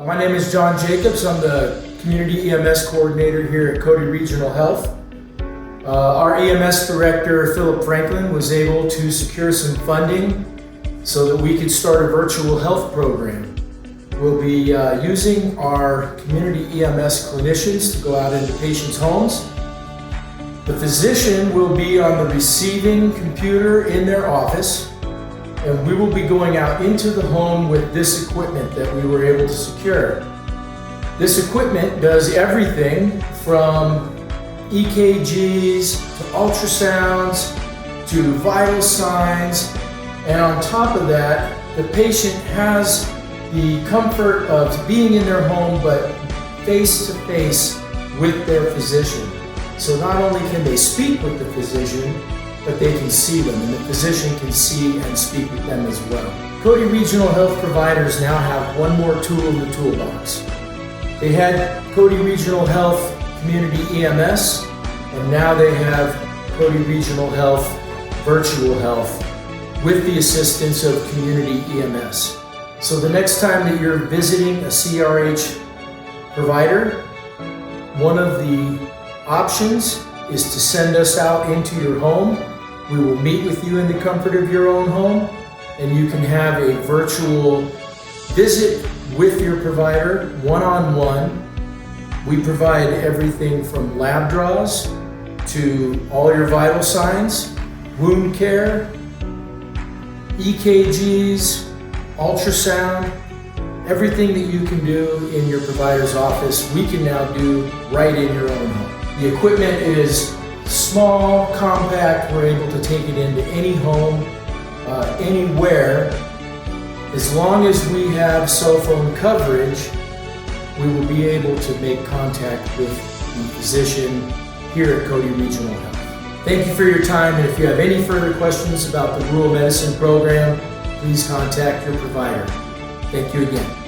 My name is John Jacobs. I'm the Community EMS Coordinator here at Cody Regional Health. Our EMS Director, Philip Franklin, was able to secure some funding so that we could start a virtual health program. We'll be using our community EMS clinicians to go out into patients' homes. The physician will be on the receiving computer in their office, and we will be going out into the home with this equipment that we were able to secure. This equipment does everything from EKGs to ultrasounds to vital signs, and on top of that, the patient has the comfort of being in their home but face to face with their physician. So not only can they speak with the physician, but they can see them, and the physician can see and speak with them as well. Cody Regional Health providers now have one more tool in the toolbox. They had Cody Regional Health Community EMS, and now they have Cody Regional Health Virtual Health with the assistance of Community EMS. So the next time that you're visiting a CRH provider, one of the options is to send us out into your home. We will meet with you in the comfort of your own home, and you can have a virtual visit with your provider, one-on-one. We provide everything from lab draws to all your vital signs, wound care, EKGs, ultrasound. Everything that you can do in your provider's office, we can now do right in your own home. The equipment is small, compact. We're able to take it into any home, anywhere. As long as we have cell phone coverage, we will be able to make contact with the physician here at Cody Regional Health. Thank you for your time, and if you have any further questions about the rural medicine program, please contact your provider. Thank you again.